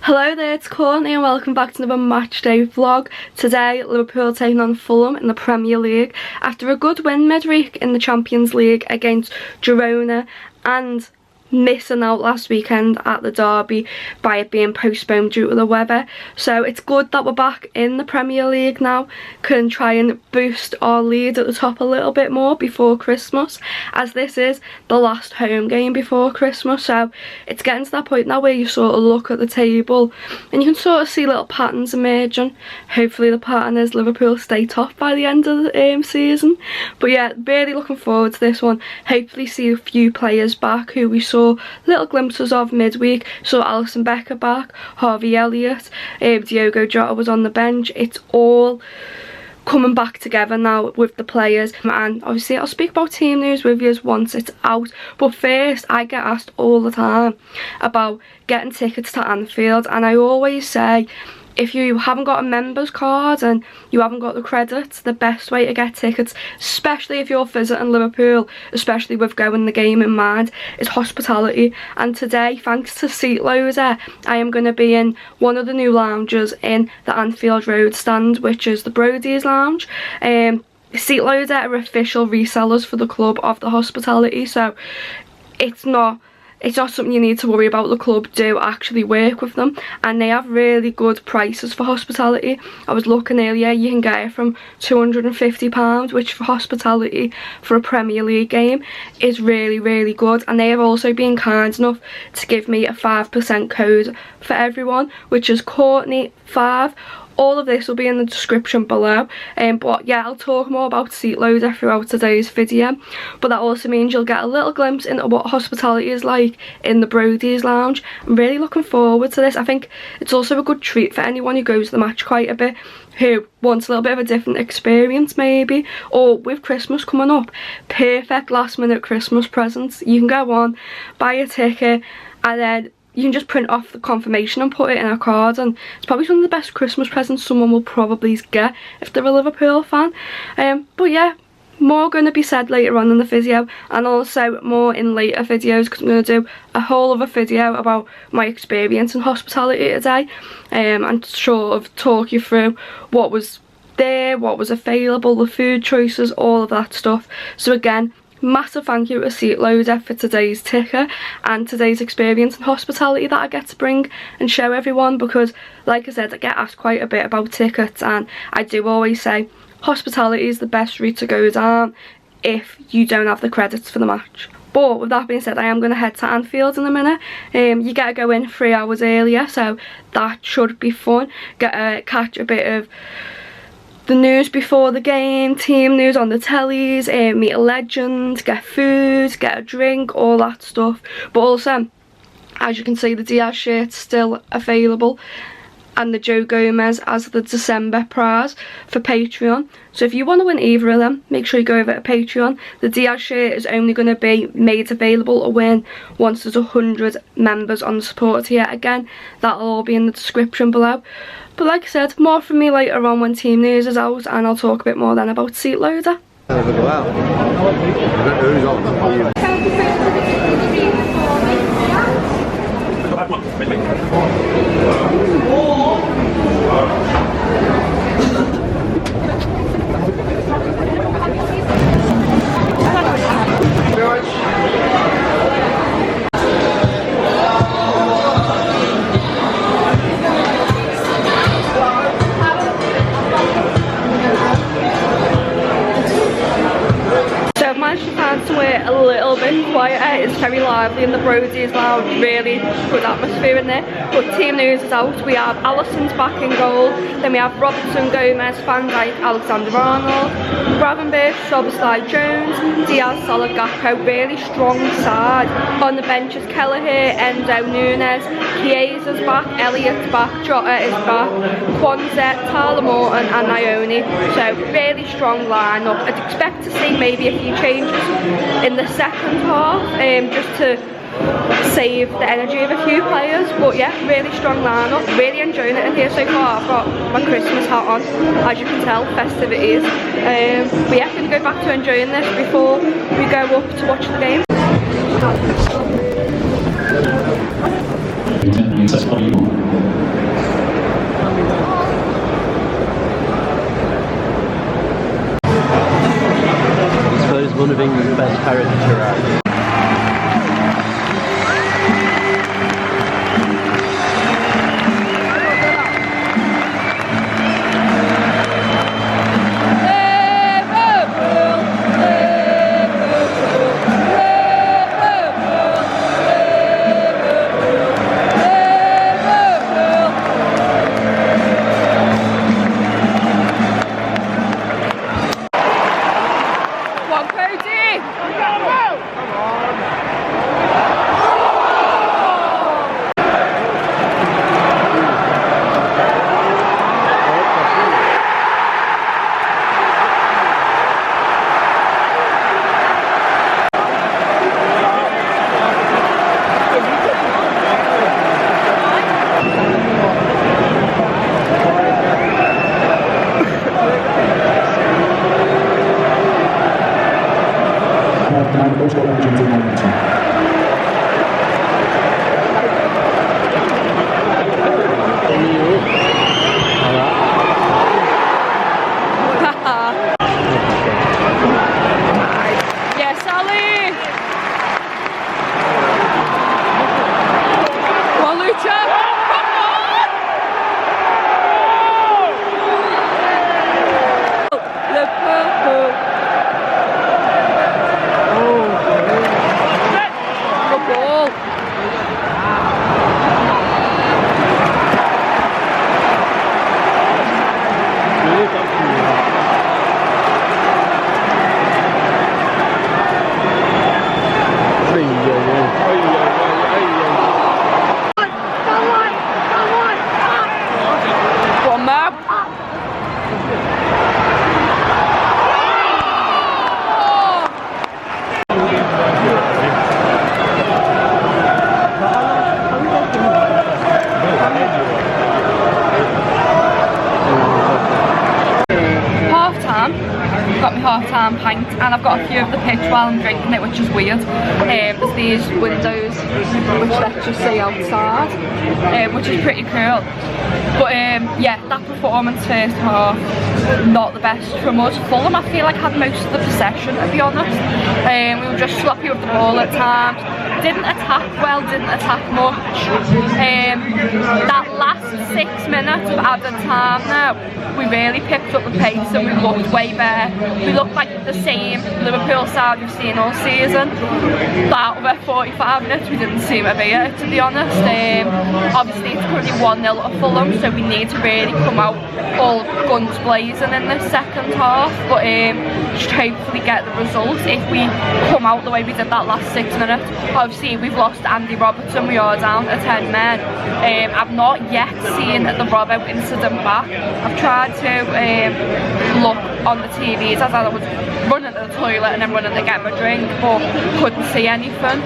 Hello there, it's Courtney and welcome back to another Matchday vlog. Today, Liverpool taking on Fulham in the Premier League after a good win midweek in the Champions League against Girona and missing out last weekend at the derby by it being postponed due to the weather. So it's good that we're back in the Premier League now, can try and boost our lead at the top a little bit more before Christmas, as this is the last home game before Christmas. So it's getting to that point now where you sort of look at the table and you can sort of see little patterns emerging. Hopefully the pattern is Liverpool stay top by the end of the season. But yeah, really looking forward to this one. Hopefully see a few players back who we saw little glimpses of midweek. So Alisson Becker back, Harvey Elliott, Diogo Jota was on the bench. It's all coming back together now with the players, and obviously I'll speak about team news with you once it's out. But first, I get asked all the time about getting tickets to Anfield, and I always say, if you haven't got a members card and you haven't got the credits, the best way to get tickets, especially if you're visiting Liverpool, especially with going the game in mind, is hospitality. And today, thanks to Seat Loader, I am going to be in one of the new lounges in the Anfield Road stand, which is the Brody's Lounge. Seat Loader are official resellers for the club of the hospitality, so it's not something you need to worry about. The club do actually work with them and they have really good prices for hospitality. I was looking earlier, you can get it from £250, which for hospitality for a Premier League game is really good. And they have also been kind enough to give me a 5% code for everyone, which is Courtney5. All of this will be in the description below, but yeah, I'll talk more about Seat Loader throughout today's video. But that also means you'll get a little glimpse into what hospitality is like in the Brody's Lounge. I'm really looking forward to this. I think it's also a good treat for anyone who goes to the match quite a bit, who wants a little bit of a different experience maybe, or with Christmas coming up, perfect last minute Christmas presents. You can go on, buy a ticket, and then you can just print off the confirmation and put it in a card, and it's probably one of the best Christmas presents someone will probably get if they're a Liverpool fan. But yeah, more going to be said later on in the video, and also more in later videos, because I'm going to do a whole other video about my experience in hospitality today, and sort of talk you through what was there, what was available, the food choices, all of that stuff. So again, massive thank you to Seat Loader for today's ticker and today's experience in hospitality that I get to bring and show everyone, because like I said, I get asked quite a bit about tickets, and I do always say hospitality is the best route to go down if you don't have the credits for the match. But with that being said, I am going to head to Anfield in a minute. You get to go in 3 hours earlier, so that should be fun. Get to catch a bit of the news before the game, team news on the tellies, meet a legend, get food, get a drink, all that stuff. But also, as you can see, the Diaz shirt's still available, and the Joe Gomez as the December prize for Patreon. So if you want to win either of them, make sure you go over to Patreon. The Diaz shirt is only going to be made available to win once there's 100 members on the support tier. Again, that'll all be in the description below. But like I said, more from me later on when team news is out, and I'll talk a bit more then about Seat Loader. Somewhere a little bit quieter. It's very lively in the Brody's Lounge, really good atmosphere in there. But team news is out. We have Alisson's back in goal, then we have Robertson, Gomez, Van Dijk, Alexander-Arnold, Gravenberch, Szoboszlai, Jones, Diaz, Salah, Gakpo. Really strong side. On the bench is Kelleher, Endo, Nunes, Chiesa's back, Elliott's back, Jota is back, Kwanzaa, Tyler Morton and Ione. So really strong lineup. I'd expect to see maybe a few changes in the second half, just to save the energy of a few players. But yeah, really strong lineup, really enjoying it in here so far. I've got my Christmas hat on, as you can tell, festivities. But yeah, I'm going to go back to enjoying this before we go up to watch the game. That's half-time pint, and I've got a few of the pitch while I'm drinking it, which is weird. There's these windows which let you see outside, which is pretty cool. But yeah, that performance first half, not the best from us. Fulham, I feel like, had most of the possession, to be honest. We were just sloppy with the ball at times. Didn't attack well, didn't attack much. That last 6 minutes of added time now, we really picked up the pace and we looked way better. We looked like the same Liverpool side we've seen all season. But over 45 minutes we didn't seem to be it, to be honest. Obviously it's currently 1-0 at Fulham, so we need to really come out all guns blazing in the second half, but just hopefully get the result if we come out the way we did that last 6 minutes. Obviously we've lost Andy Robertson, we are down to 10 men. I've not yet seen the Robbo incident back. I've tried to look on the TVs as I was running to the toilet and then running to get my drink, but couldn't see anything.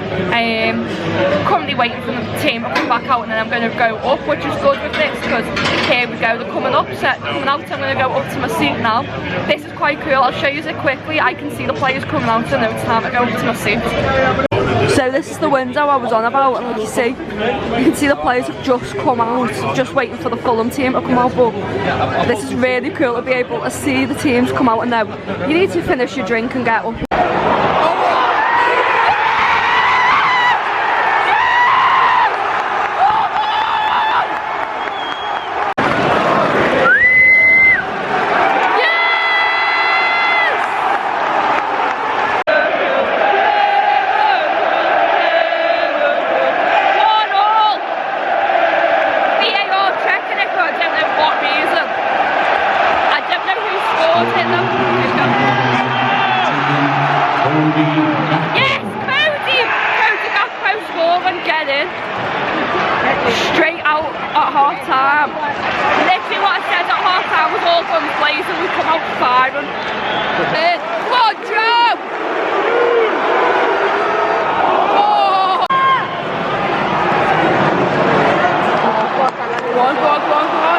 Currently waiting for the team to come back out, and then I'm going to go up, which is good with this because here we go, they're coming up, coming out. I'm going to go up to my seat now. This is quite cool, I'll show you it quickly. I can see the players coming out, and now it's time to go up to my seat. So this is the window I was on about, and like you can see the players have just come out, just waiting for the Fulham team to come out. But this is really cool to be able to see the teams come out, and now you need to finish your drink and get up. Straight out at half time. Literally what I said at half time was all guns blazing, we come out firing. Come on, Joe! Oh. Go on, go on, go on, go on.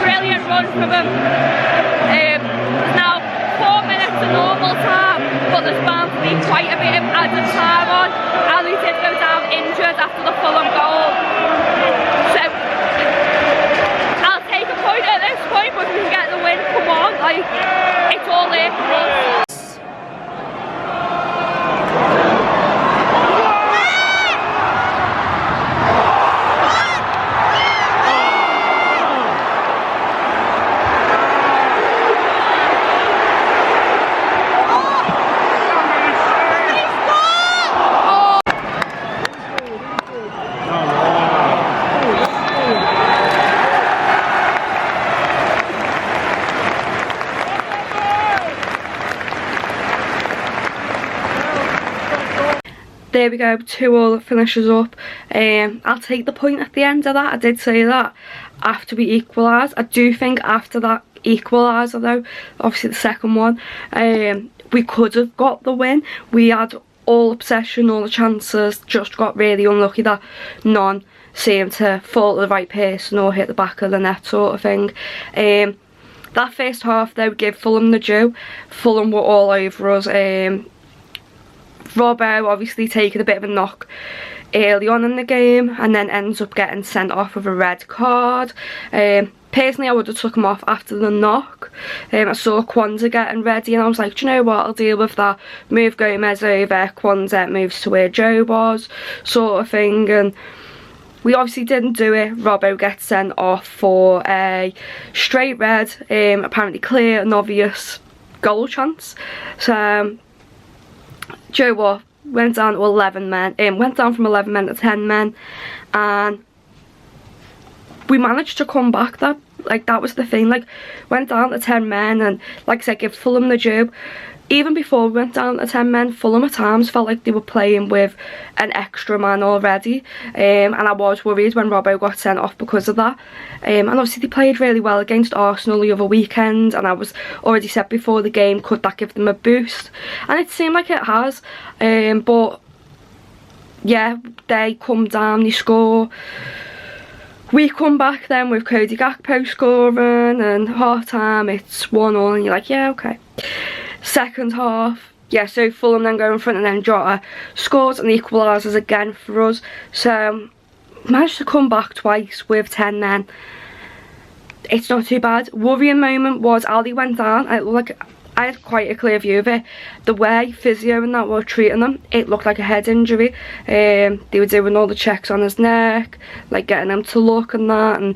Brilliant run from him. Now 4 minutes of normal time, but there's bound to be quite a bit of added time on. Ali did go down injured after the Fulham goal. So I'll take a point at this point, but if we can get the win, come on, like it's all there for us. There we go, 2-2 finishes up. I'll take the point at the end of that. I did say that after we equalised. I do think after that equaliser though, obviously the second one, we could have got the win. We had all the possession, all the chances, just got really unlucky that none seemed to fall to the right person or hit the back of the net sort of thing. That first half though, give Fulham the due. Fulham were all over us. Robbo obviously taking a bit of a knock early on in the game and then ends up getting sent off with a red card. Picked Personally, I would have took them off after the knock. I saw Kwanzaa getting ready and I was like, do you know what, I'll deal with that. Move Gomez over, Kwanzaa moves to where Joe was, sort of thing. And we obviously didn't do it. Robbo gets sent off for a straight red, apparently clear and obvious goal chance. So Joe what went down to 11 men, went down from 11 men to 10 men, and we managed to come back. That was the thing, like, went down to 10 men, and like I said, give Fulham the due. Even before we went down to 10 men, Fulham at times felt like they were playing with an extra man already, and I was worried when Robbo got sent off because of that. And obviously they played really well against Arsenal the other weekend, and I was already said before the game, could that give them a boost? And it seemed like it has, but yeah, they come down, they score. We come back then with Cody Gakpo scoring, and half time it's 1-1, and you're like, yeah, okay. Second half, yeah, so Fulham then go in front, and then Jota scores and equalises again for us. So managed to come back twice with 10 men. It's not too bad. Worrying moment was Ali went down. I had quite a clear view of it. The way physio and that were treating him, it looked like a head injury. They were doing all the checks on his neck, like getting him to look and that, and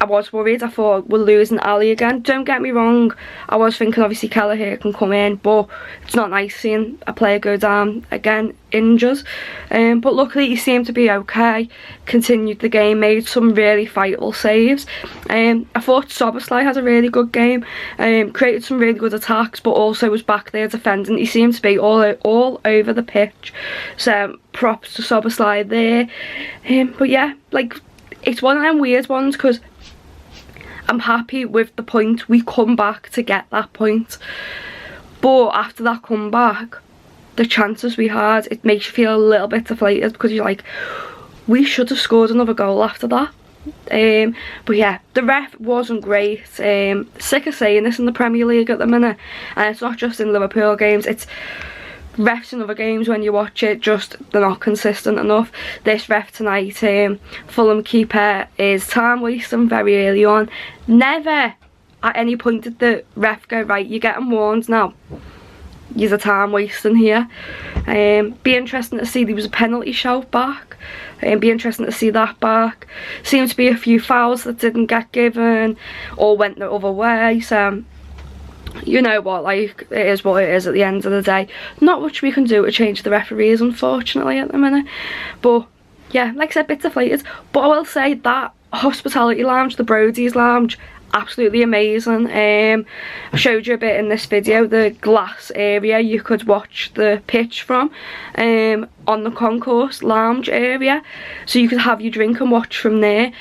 I was worried. I thought we're losing Ali again. Don't get me wrong, I was thinking obviously Kelleher can come in, but it's not nice seeing a player go down again, injures. But luckily he seemed to be okay, continued the game, made some really fightable saves. I thought Szoboszlai had a really good game, created some really good attacks, but also was back there defending. He seemed to be all over the pitch, so props to Szoboszlai there. But yeah, like, it's one of them weird ones, because I'm happy with the point. We come back to get that point, but after that comeback, the chances we had, it makes you feel a little bit deflated, because you're like, we should have scored another goal after that. But yeah, the ref wasn't great. Sick of saying this in the Premier League at the minute, and it's not just in Liverpool games, it's refs in other games. When you watch it, just they're not consistent enough. This ref tonight, Fulham keeper, is time wasting very early on. Never at any point did the ref go, right, you're getting warned now, you're a time wasting here. Be interesting to see. There was a penalty shout back, be interesting to see that back. Seemed to be a few fouls that didn't get given or went the other way, so you know what, like, it is what it is at the end of the day. Not much we can do to change the referees, unfortunately, at the minute. But yeah, like I said, bit deflated. But I will say that hospitality lounge, the Brody's lounge, absolutely amazing. I showed you a bit in this video, the glass area you could watch the pitch from, on the concourse lounge area, so you could have your drink and watch from there.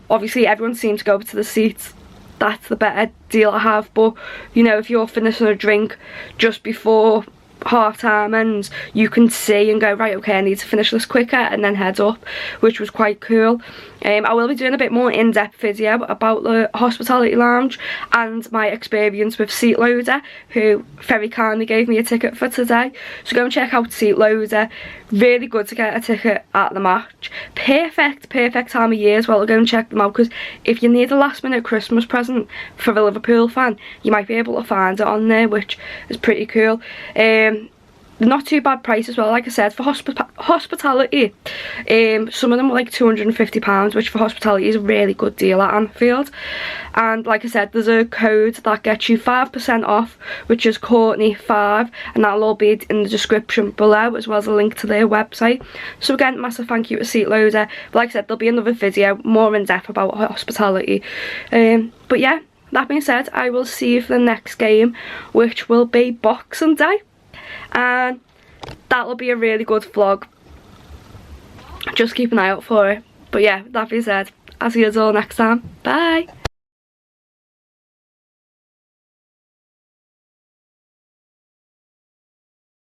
Obviously everyone seemed to go over to the seats. That's the better deal I have, but you know, if you're finishing a drink just before half time ends, you can see and go, right, okay, I need to finish this quicker, and then head up, which was quite cool. I will be doing a bit more in-depth video about the hospitality lounge and my experience with Seat Loader, who very kindly gave me a ticket for today. So go and check out Seat Loader. Really good to get a ticket at the match. Perfect time of year as well to go and check them out, because if you need a last minute Christmas present for a Liverpool fan, you might be able to find it on there, which is pretty cool. Not too bad price as well, like I said, for hospitality. Some of them were like £250, which for hospitality is a really good deal at Anfield. And like I said, there's a code that gets you 5% off, which is Courtney5, and that'll all be in the description below, as well as a link to their website. So again, massive thank you to Seat Loader. But like I said, there'll be another video more in depth about hospitality. But yeah, that being said, I will see you for the next game, which will be Boxing Day. And that'll be a really good vlog. Just keep an eye out for it. But yeah, that being said, I'll see you all next time. Bye.